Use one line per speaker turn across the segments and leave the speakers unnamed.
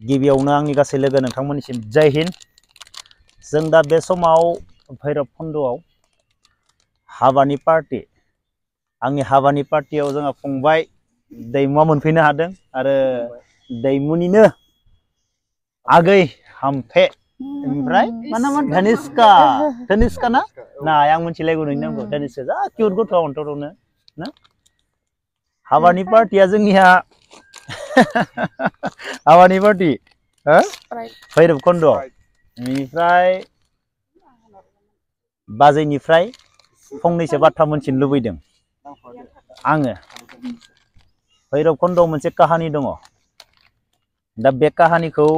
गिबियावनो आंनि गासै लोगो नोंथांमोननिसिम जय हिन्द। जों दा बे समाव भैरबकुन्दआव हाबानि पार्टी, आंनि हाबानि पार्टीयाव जोंहा फंबाय दैमुआ मोनफैनो हादों आरो दैमुनिनो आगै हामफे ओमफ्राय मा नामा धनिष्का ना आं मिथिलायगौ नोंनांगौ धनिष्का जा किउट गथ' अन्थरनो ना हाबानि पार्टीया जोंनिया हाबानि पार्टी भैरबकुन्द बेनिफ्राय बाजैनिफ्राय फंनैसो बाथ्रा मोनथिनो लुबैदों आङो। भैरबकुन्दआव मोनसे काहानि दङ, दा बे काहानिखौ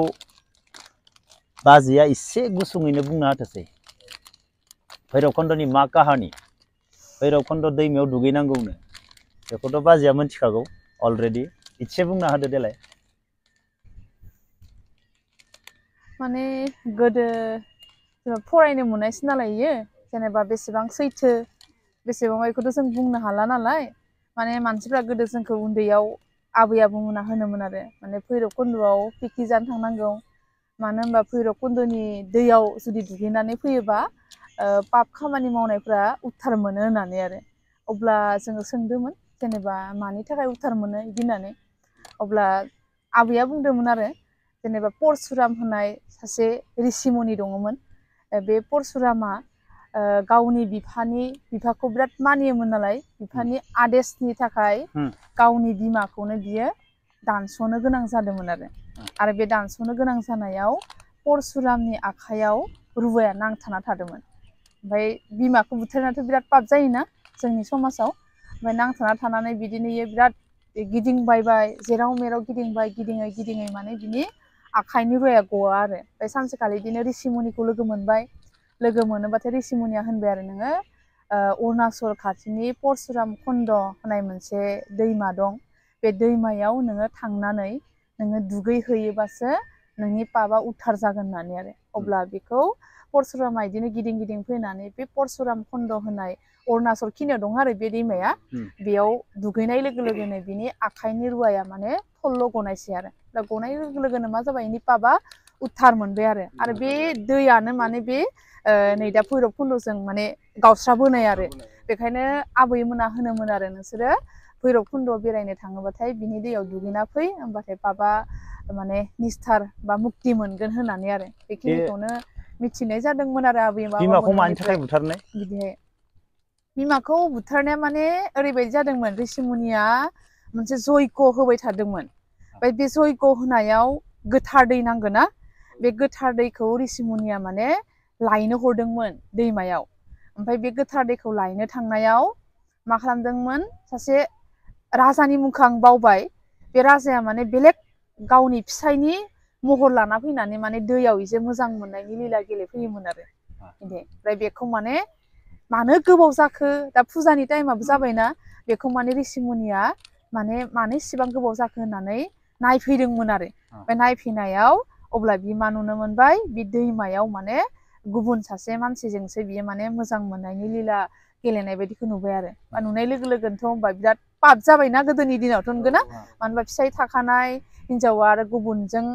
बाजैया एसे गुसुङैनो बुंना होथोंसै। भैरबकुन्दनि मा काहानि, भैरबकुन्द दैमायाव दुगैनांगौनो बेखौथ' बाजैया मिथिखागौ अलरेडि, एसे बुंना होदो देलाय।
माने गोदो फरायनो मोननायसो नालाय इयो, जेनेबा बेसेबां सैथो बेसेबां बेखौथ' जों बुंनो हाला नालाय, माने मानसिफ्रा गोदो जोंखौ उन्दैयाव आबै आबौमोना होनोमोन आरो माने भैरबकुन्दआव पिकनिक जानो थांनांगौ, मानो होनबा भैरबकुन्दनि दैयाव जुदि दुगैनानै फैयोबा पाप खामानि मावनायफ्रा उद्धार मोनो होननानै आरो। अब्ला जोङो सोंदोंमोन जेनेबा मानि थाखाय उद्धार मोनो बिदि होननानै, अब्ला आबैया बुंदोंमोन आरो जेनेबा परसुराम होननाय सासे ऋषिमुनि दङमोन। बे परसुरामा गावनि बिफाखौ बिराद मानियोमोन नालाय, बिफानि आदेशनि थाखाय गावनि बिमाखौनो बियो दानस'नो गोनां जादोंमोन आरो बे दानस'नो गोनां जानायाव परसुरामनि आखाइयाव रुवाया नांथाना थादोंमोन। ओमफ्राय बिमाखौ बुथारनायाथ' बिराद पाप जायोना जोंनि समाजाव, ओमफ्राय नांथाना थानानै बिदिनो बिराद गिदिंबायबाय, जेराव मेराव गिदिंबाय, गिदिङै माने बिनि आखाइनि रुवाया गवा आरो। ओमफ्राय सानसेखालि बिदिनो ऋषिमुनिखौ लोगो मोनबाय, लोगो मोनोबाथाय ऋषिमुनिया होनबाय आरो नोङो अरुणाचल खाथिनि परसुराम कुन्ड होननाय मोनसे दैमा दं, बे दैमायाव नोङो थांनानै नोङो दुगैहैयोबासो नोंनि पापआ उद्धार जागोन होननानै आरो। अब्ला बेखौ परसुरामा बिदिनो गिदिं फैनानै बे परसुराम कुन्ड होननाय अरुणाचल खिनियाव दं आरो बे दैमाया, बेयाव दुगैनाय लोगो लोगोनो बिनि आखाइनि रुवाया माने थल्ल' गनायसै आरो। दा गनाय लोगो लोगोनो मा जाबाय, बेनि पापआ उद्धार मोनबाय आरो बे दैयानो माने बे नै दा भैरबकुन्दजों माने गावस्राबोनाय आरो। बेखायनो आबैमोना होनोमोन आरो नोंसोरो भैरबकुन्दआव बेरायनो थाङोबाथाय बिनि दैयाव दुगैना फै, होमबाथाय पापआ माने निस्थार बा मुक्ति मोनगोन होननानै आरो। बेखिनिखौनो मिथिनाय जादोंमोन आरो आबै
बिमाखौ मानि थाखाय
आबौमोननिफ्राय
बुथारनाय?
बिदिहाय बिमाखौ बुथारनाया माने ओरैबायदि जादोंमोन, ऋषिमुनिया मोनसे जयग' होबाय थादोंमोन। ओमफ्राय बे जयग' होनायाव गोथार दै नांगौ ना, बे गोथार दैखौ ऋषिमुनिया माने लायनो हरदोंमोन दैमायाव। ओमफ्राय बे गोथार दैखौ लायनो थांनायाव मा खालामदोंमोन, सासे राजानि मुंखौ आं बावबाय, बे राजाया माने बेलेग गावनि फिसायनि महर लाना फैनानै माने दैयाव एसे मोजां मोननायनि लिला गेलेफैयोमोन आरो। ओमफ्राय बेखौ माने मानो गोबाव जाखो, दा फुजानि टाइमाबो जाबायना, बेखौ माने ऋषिमुनिया मानो इसिबां गोबाव जाखो होननानै नायफैदोंमोन आरो। बे नायफैनायाव अब्ला बि मा नुनो मोनबाय, बे दैमायाव माने गुबुन सासे मानसिजोंसो बियो माने मोजां मोननायनि लीला गेलेनाय बायदिखौ नुबाय आरो। नुनाय लोगो लोगोनोथ' होनबा बिराद पाप जाबायना गोदोनि दिनावथ' नंगौना, मानो होनबा फिसाइ थाखानाय हिनजावा आरो गुबुनजों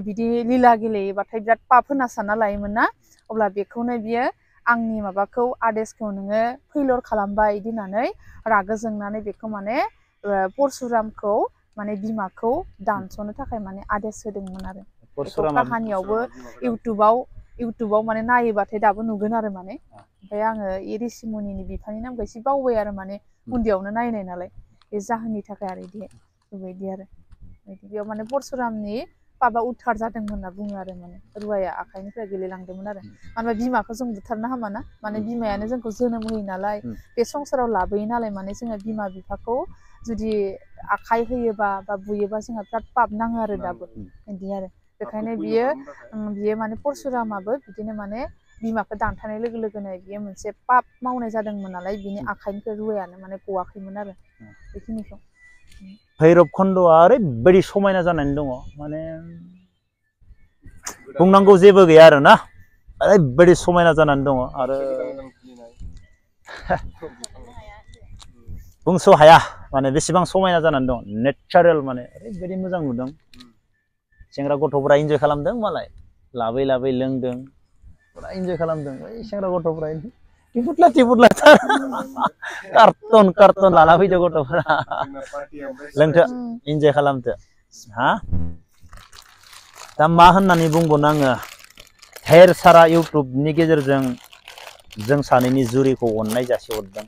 बिदि लीला गेलेयोबाथाय बिराद पाप होना सानना लायोमोन ना। अब्ला बेखौनो बियो आंनि माबाखौ आदेशखौ नोङो फैलर खालामबाय बिदि होननानै रागा जोंनानै बेखौ माने परसुरामखौ माने बिमाखौ दानस'नो थाखाय माने आदेश होदोंमोन आरो। बेखौ काहानियावबो इउटुबाव माने नायोबाथाय दाबो नुगोन आरो माने। ओमफ्राय आङो इ ऋषिमुनिनि बिफानि नामखौ एसे बावबाय आरो माने उन्दैयावनो नायनाय नालाय, बे जाहोननि थाखाय आरो बिदि बेबायदि आरो। बेयाव माने परसुरामनि पापआ उद्धार जादों होनना बुङो आरो, माने रुवाया आखाइनिफ्राय गोलैलांदोंमोन आरो। मानो होनबा बिमाखौ जों बुथारनो हामाना, माने बिमायानो जोंखौ जोनोम होयो नालाय, बे संसाराव लाबोयो नालाय, माने जोङो बिमा बिफाखौ जुदि आखाइ होयोबा बा बुयोबा जोंहा बिराद पाप नाङो आरो दाबो बिदि आरो। बेखायनो बियो माने परसुरामाबो बिदिनो माने बिमाखौ दानथारनाय लोगो लोगोनो बियो मोनसे पाप मावनाय जादोंमोन नालाय, बिनि आखाइनिफ्राय रुवायानो माने गवाखैमोन आरो बेखिनिखौ।
भैरबकुन्दआ ओरैबायदि समायना जानानै दङ, माने बुंनांगौ जेबो गैया आरो ना, ओरैबायदि समायना जानानै दङ आरो बुंस' हाया माने बेसेबां समायना जानानै दं। नेचारेल माने ओरैबायदि मोजां नुदों। सेंग्रा गथ'फोरा इन्जय खालामदों मालाय लाबै लाबै लोंदों पुरा इन्जय खालामदों बै सेंग्रा गथ'फोरा टिपुटला टिपुटलाथार कार्टन कार्टन लाना फैदो गथ'फोरा लोंथो इन्जय खालामथो हा दा मा होननानै बुंबावनो आङो हेर सारा इउटुबनि गेजेरजों जों सानैनि जुरिखौ अननाय जासिहरदों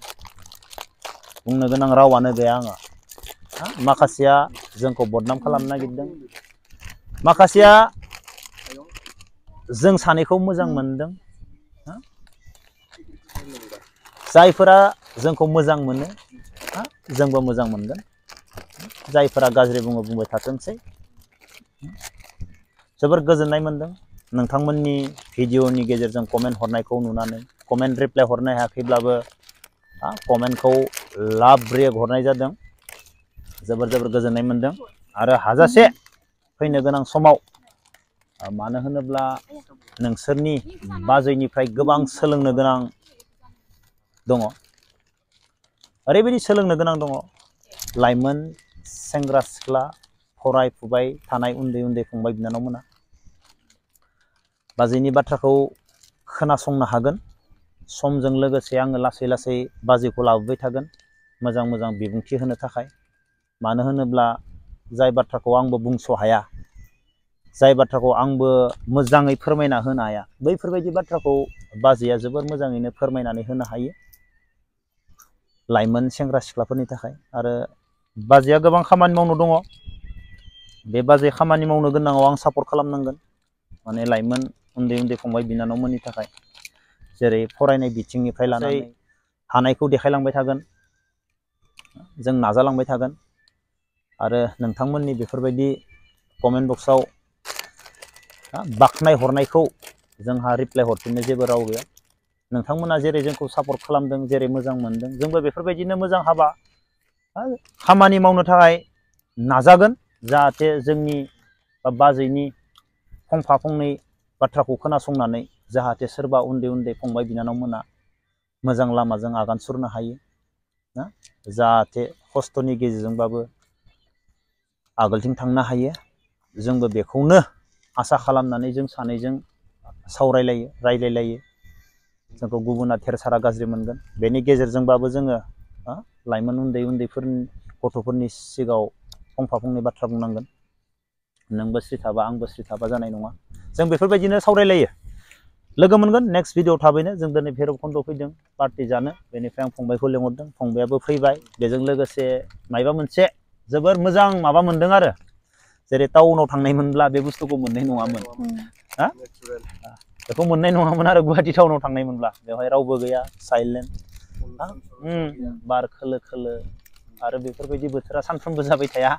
बुंनो गोनां रावानो गैया आङो माखासेया जोंखौ बदनाम खालामनो नागिरदों माखासेया जों सानैखौ मोजां मोनदों जायफोरा जोंखौ मोजां मोनो जोंबो मोजां मोनगोन जायफोरा गाज्रि बुङो बुंबाय थाथोंसै जोबोर गोजोननाय मोनदों नोंथांमोननि भिडिअनि गेजेरजों कमेन्ट हरनायखौ नुनानै कमेन्ट रिप्लाय हरनो हायाखैब्लाबो कमेन्टखौ लाभ रिएक्ट हरनाय जादों जोबोर जोबोर गोजोननाय मोनदों आरो हाजासे फैनो गोनां समाव मानो होनोब्ला नोंसोरनि बाजैनिफ्राय गोबां सोलोंनो गोनां दङ ओरैबायदि सोलोंनो गोनां दङ लाइमोन सेंग्रा सिख्ला फरायफुबाय थानाय उन्दै उन्दै फंबाय बिनानावमोना बाजैनि बाथ्राखौ खोनासंनो हागोन समजों लोगोसे आङो लासै लासै बाजैखौ लाबोबाय थागोन मोजां मोजां बिबुंथि होनो थाखाय मानो होनोब्ला जाय बाथ्राखौ आंबो बुंस' हाया जाय बाथ्राखौ आंबो मोजाङै फोरमायना होनो हाया बैफोरबायदि बाथ्राखौ बाजैया जोबोर मोजाङैनो फोरमायनानै होनो हायो लाइमोन सेंग्रा सिख्लाफोरनि थाखाय आरो बाजैया गोबां खामानि मावनो दङ बे बाजै खामानि मावनो गोनाङाव आं सापर्ट खालामनांगोन माने लाइमोन उन्दै उन्दै फंबाय बिनानावमोननि थाखाय जेरै फरायनाय बिथिंनिफ्राय लानानै हानायखौ देखायलांबाय थागोन जों नाजालांबाय थागोन आरो नोंथांमोननि बेफोरबायदि कमेन्ट बक्सआव बाख्नाय हरनायखौ जोंहा रिप्लाय हरफिननो जेबो राव गैया नोंथांमोना जेरै जोंखौ सापर्ट खालामदों जेरै मोजां मोनदों जोंबो बेफोरबायदिनो मोजां हाबा खामानि मावनो थाखाय नाजागोन जाहाथे जोंनि बाजैनि फंफा फंनै बाथ्राखौ खोनासंनानै जाहाथे सोरबा उन्दै उन्दै फंबाय बिनानावमोना मोजां लामाजों आगान सुरनो हायो जाहाथे खस्थ'नि गेजेरजोंबाबो आगोलथिं थांनो हायो जोंबो बेखौनो आसा खालामनानै जों सानैजों सावरायलायो रायलायलायो जोंखौ गुबुना थेर सारा गाज्रि मोनगोन बेनि गेजेरजोंबाबो जोङो लाइमोन उन्दै उन्दैफोरनि गथ'फोरनि सिगाङाव फंफा फंनै बाथ्रा बुंनांगोन नोंबो स्रि थाबा आंबो स्रि थाबा जानाय नङा जों बेफोरबायदिनो सावरायलायो लोगो मोनगोन नेक्स्ट भिडिअ थाबैनो जों दिनै भैरबखुन्द फैदों पार्टि जानो बेनिफ्राय आं फंबायखौ लेंहरदों फंबायाबो फैबाय बेजों लोगोसे माबा मोनसे जोबोर मोजां माबा मोनदों आरो जेरै टाउनाव थांनायमोनब्ला बे बुस्थुखौ मोननाय नङामोन बेखौ मोननाय नङामोन आरो गुवाहाटि टाउनाव थांनायमोनब्ला बेवहाय रावबो गैया साइलेन्ट बार खोलो खोलो आरो बेफोरबायदि बोथोरा सानफ्रोमबो जाबाय थाया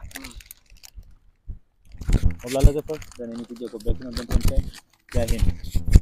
अब्ला लोगोफोर दिनैनि भिडिअखौ बेखिनियावनो दोनथ'नोसै जय हिन्द